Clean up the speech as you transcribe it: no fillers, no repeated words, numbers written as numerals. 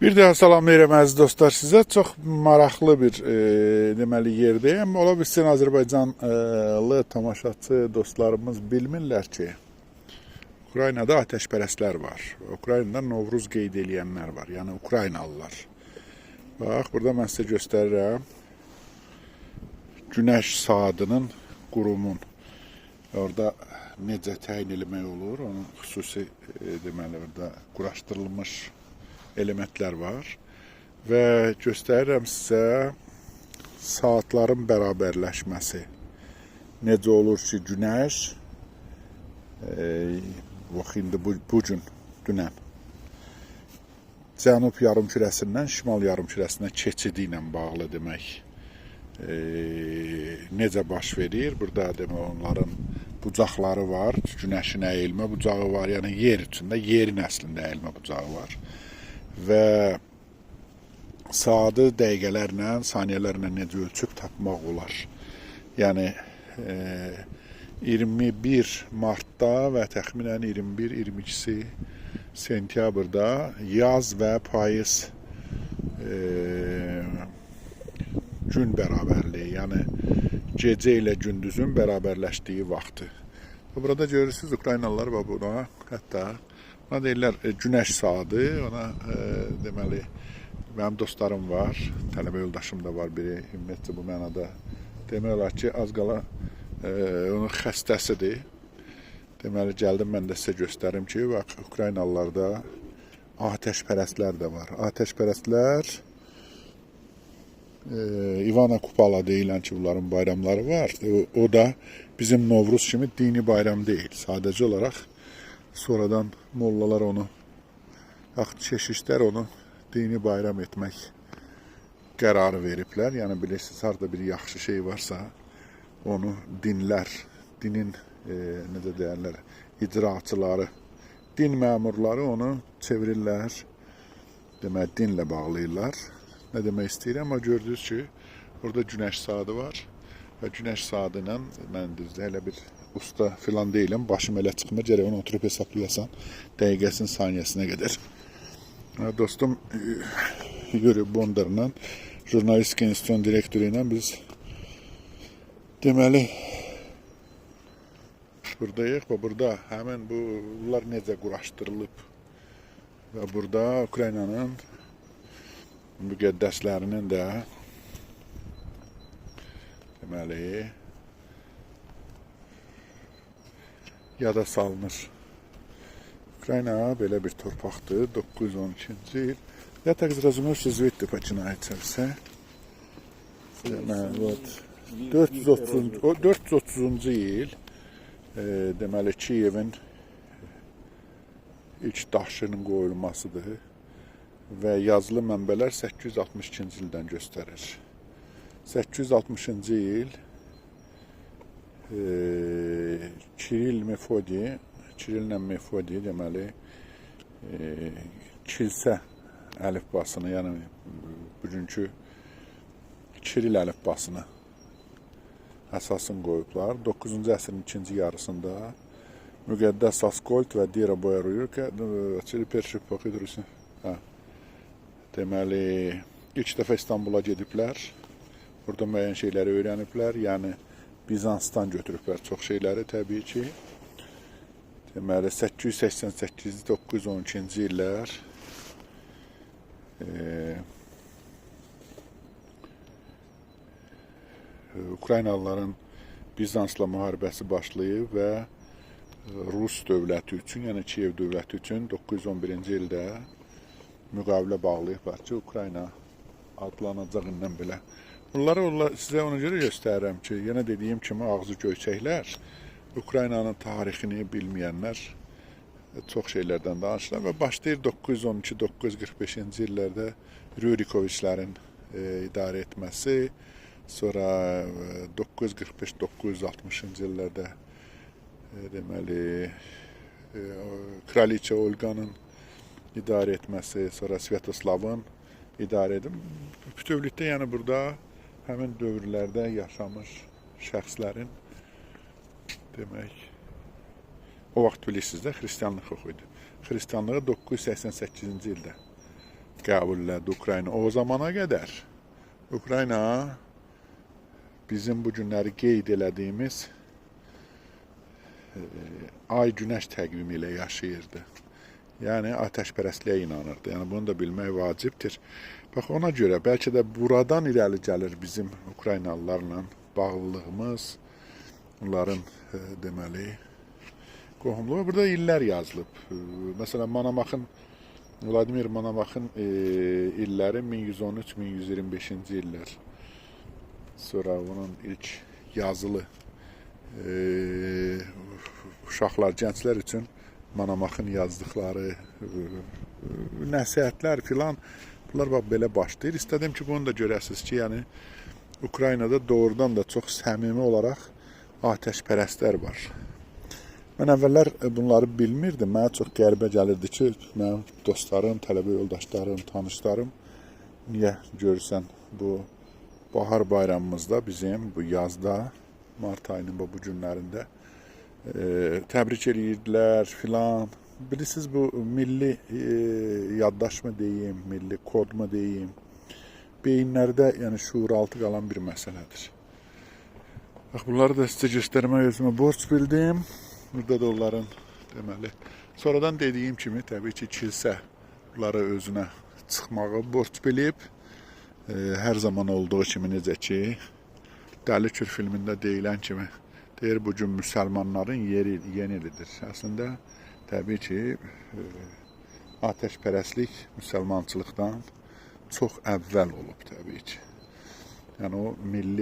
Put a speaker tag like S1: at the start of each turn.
S1: Bir daha salamlayıram əziz dostlar sizə. Çox maraqlı bir deməli yerdəyəm. Ola bilsin Azərbaycanlı tamaşaçı dostlarımız bilmirlər ki, Ukraynada ateşpərəstlər var. Ukraynada Novruz qeyd eləyənlər var. Yəni Ukraynalılar. Bax, burada mən sizə göstərirəm. Günəş saatının qurumun. Orada necə təyin eləmək olur, onun xüsusi deməli orada quraşdırılmış elementlər var və göstərirəm sizə saatların bərabərləşməsi. Necə olur ki, günəş bax indi bu gün dünən cənub yarımkürəsindən şimal yarımkürəsinə keçidi ilə bağlı demək necə baş verir. Burada demək onların bucaqları var, günəşin əyilmə bucağı var, yəni yer içində, yerin əslində əyilmə bucağı var. Və saatı dəqiqələrlə, saniyələrlə necə ölçüb tapmaq olar. Yəni 21 martda və təxminən 21-22 sentyabrda yaz və payız gün bərabərliyi, yəni gecə ilə gündüzün bərabərləşdiyi vaxtı. Burada görürsünüz Ukraynalılar və buna hətta ona deyirlər günəş saatı, ona deməli mənim dostlarım var, tələbə yoldaşım da var biri, ümumiyyətlə bu mənada demək olar ki, az qala onun xəstəsidir. Deməli gəldim mən də sizə göstərim ki, bax Ukraynalılarda ateşpərəstlər də var. Ateşpərəstlər İvana Kupala deyilən ki, bunların bayramları var. O da bizim Novruz kimi dini bayram deyil. Sadəcə olaraq sonradan mollalar onu, keşişlər onu dini bayram etmək qərarı veriblər. Yəni bilirsiniz, harada bir yaxşı şey varsa onu dinlər, dinin necə deyərlər, icraçıları, din məmurları onu çevirirlər, demək dinlə bağlayırlar. Nə demək istəyirəm, amma gördünüz ki, orada günəş saatı var və günəş saatı ilə mən düzdür, elə bir usta filan deyiləm, başım elə çıxmır, gərək onu oturub hesaplayasan dəqiqəsin saniyəsinə qədər. Dostum Yuri Bondarla, Jurnalistik İnstitutun direktoru ilə biz deməli buradayıq və burada həmin bunlar necə quraşdırılıb və burada Ukraynanın müqəddəslərinin də deməli yada salınır. Ukrayna belə bir torpaqdır, 912-ci il. Я так зрозумів, що звідти починається все. Вот 430-cu il deməli Kiyevin ilk daşının qoyulmasıdır. Və yazılı mənbələr 862-ci ildən göstərir. 860-cı il Kirillə Mefodi deməli kilsə əlifbasını, yəni bugünkü Kiril əlifbasını əsasını qoyublar. 9-cu əsrin ikinci yarısında Müqəddəs Askolt və Dira Boyaruyurka deməli ilk dəfə İstanbula gediblər. Burada müəyyən şeyləri öyrəniblər. Yəni Bizansdan götürüblər çox şeyləri təbii ki. Deməli 888-912-ci illər Ukraynalıların Bizansla müharibəsi başlayıb və Rus dövləti üçün, yəni Kiyev dövləti üçün 911-ci ildə müqavilə bağlayıblar ki, Ukrayna adlanacaq indən belə. Bunları sizə ona görə göstərirəm ki, yenə dediyim kimi ağzı göyçəklər, Ukraynanın tarixini bilməyənlər çox şeylərdən danışırlar və başlayır 912-945-ci illərdə Rürikoviçlərin idarə etməsi, sonra 945-960-cı illərdə deməli Kraliçə Olqanın idarə etməsi, sonra Svyatoslavın idarə edim. Bütövlükdə yəni burada həmin dövrlərdə yaşamış şəxslərin demək o vaxt bilirsiniz də xristianlıq yox idi. Xristianlığı 988-ci ildə qəbul elədi Ukrayna. O zamana qədər Ukrayna bizim bu günləri qeyd elədiyimiz ay günəş təqvimi ilə yaşayırdı. Yəni atəşpərəstliyə inanırdı. Yəni bunu da bilmək vacibdir. Bax ona görə bəlkə də buradan irəli gəlir bizim Ukraynalılarla bağlılığımız, onların deməli qohumluğu. Burada illər yazılıb. Məsələn, Monomaxın, Vladimir Monomaxın illəri 1113-1125-ci illər. Sonra onun ilk yazılı uşaqlar, gənclər üçün Monomaxın yazdıqları nəsihətlər filan, bunlar bax belə başlayır. İstədim ki, bunu da görəsiniz ki, yəni Ukraynada doğrudan da çox səmimi olaraq atəşpərəstlər var. Mən əvvəllər bunları bilmirdim. Mənə çox qəribə gəlirdi ki, mənim dostlarım, tələbə yoldaşlarım, tanışlarım niyə görürsən bu bahar bayramımızda bizim bu yazda, mart ayının bu günlərində təbrik edirdilər filan. Bilirsiniz, bu milli yaddaş mı deyim, milli kod mu deyim, beyinlərdə yəni şuuraltı qalan bir məsələdir. Bax, bunları da sizə göstərmək özümə borc bildim. Burada da onların deməli. Sonradan dediyim kimi, təbii ki, kilsə bunları özünə çıxmağı borc bilib. Hər zaman olduğu kimi, necə ki, Dəli Kür filmində deyilən kimi, deyir, bu gün müsəlmanların yeri yenilidir. Əslində, təbii ki, atəşpərəstlik müsəlmançılıqdan çox əvvəl olub, təbii ki. Yəni, o milli